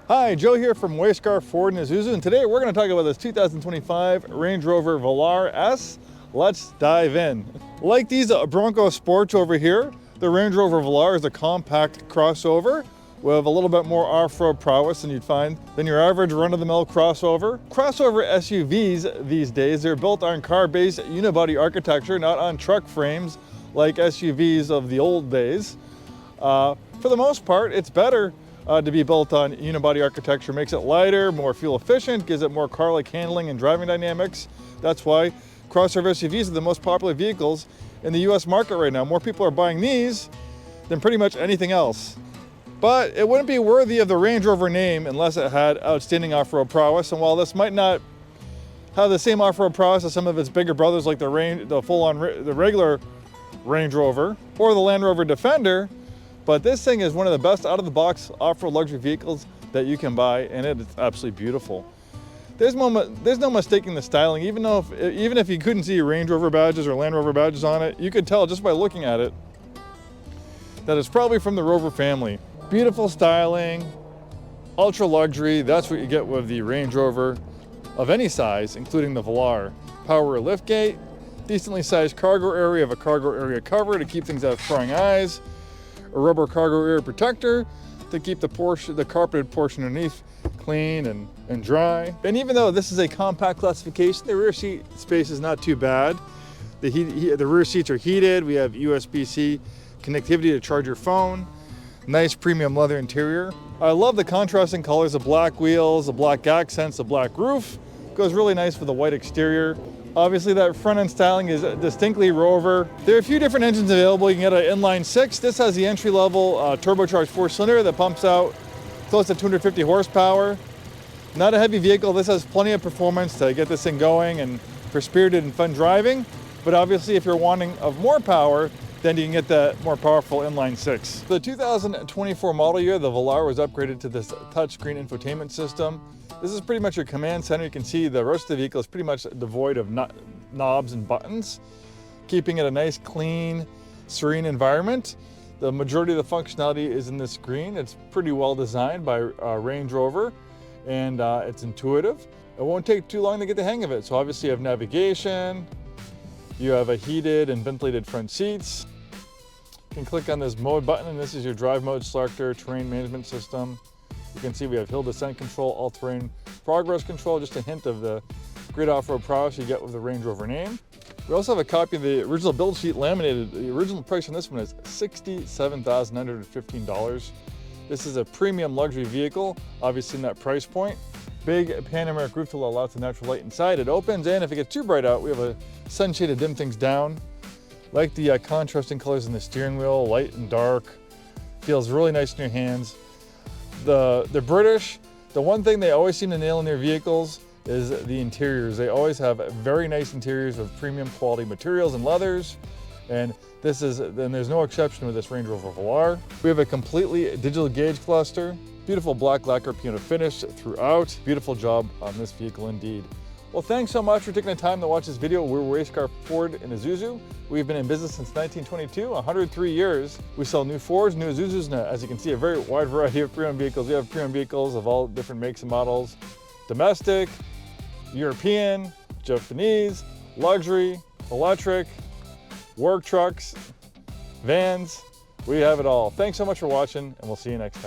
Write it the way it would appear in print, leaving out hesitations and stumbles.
Hi, Joe here from Scarff Ford and Isuzu, and today we're going to talk about this 2025 Range Rover Velar S. Let's dive in. Like these Bronco Sports over here, the Range Rover Velar is a compact crossover with a little bit more off-road prowess than you'd find than your average run-of-the-mill crossover. Crossover SUVs these days, they're built on car-based unibody architecture, not on truck frames like SUVs of the old days. For the most part, it's better to be built on unibody architecture. Makes it lighter, more fuel efficient, gives it more car-like handling and driving dynamics. That's why crossover SUVs are the most popular vehicles in the US market right now. More people are buying these than pretty much anything else. But it wouldn't be worthy of the Range Rover name unless it had outstanding off-road prowess. And while this might not have the same off-road prowess as some of its bigger brothers like the regular Range Rover or the Land Rover Defender, but this thing is one of the best out-of-the-box off-road luxury vehicles that you can buy, and it's absolutely beautiful. There's no mistaking the styling. Even if you couldn't see Range Rover badges or Land Rover badges on it, you could tell just by looking at it that it's probably from the Rover family. Beautiful styling, ultra luxury. That's what you get with the Range Rover of any size, including the Velar. Power liftgate, decently sized cargo area of a cargo area cover to keep things out of prying eyes. A rubber cargo area protector to keep the carpeted portion underneath clean and dry. And even though this is a compact classification, the rear seat space is not too bad. The rear seats are heated. We have USB-C connectivity to charge your phone. Nice premium leather interior. I love the contrasting colors, the black wheels, the black accents, the black roof. Goes really nice with the white exterior. Obviously that front end styling is distinctly Rover. There are a few different engines available. You can get an inline 6. This has the entry level turbocharged 4-cylinder that pumps out close to 250 horsepower. Not a heavy vehicle. This has plenty of performance to get this thing going and for spirited and fun driving. But obviously if you're wanting of more power, then you can get the more powerful inline 6. The 2024 model year, the Velar was upgraded to this touchscreen infotainment system. This is pretty much your command center. You can see the rest of the vehicle is pretty much devoid of knobs and buttons, keeping it a nice, clean, serene environment. The majority of the functionality is in this screen. It's pretty well designed by Range Rover, and it's intuitive. It won't take too long to get the hang of it. So obviously you have navigation, you have a heated and ventilated front seats. You can click on this mode button, and this is your drive mode selector, terrain management system. You can see we have hill descent control, all-terrain progress control, just a hint of the great off-road prowess you get with the Range Rover name. We also have a copy of the original build sheet laminated. The original price on this one is $67,915. This is a premium luxury vehicle, obviously in that price point. Big panoramic roof to allow lots of natural light inside. It opens, and if it gets too bright out, we have a sunshade to dim things down. Like the contrasting colors in the steering wheel, light and dark. Feels really nice in your hands. The British, the one thing they always seem to nail in their vehicles is the interiors. They always have very nice interiors with premium quality materials and leathers. And there's no exception with this Range Rover Velar. We have a completely digital gauge cluster. Beautiful black lacquer piano finish throughout. Beautiful job on this vehicle indeed. Well, thanks so much for taking the time to watch this video. We're Scarff Ford and Isuzu. We've been in business since 1922, 103 years. We sell new Fords, new Isuzus, and as you can see, a very wide variety of pre-owned vehicles. We have pre-owned vehicles of all different makes and models. Domestic, European, Japanese, luxury, electric, work trucks, vans. We have it all. Thanks so much for watching, and we'll see you next time.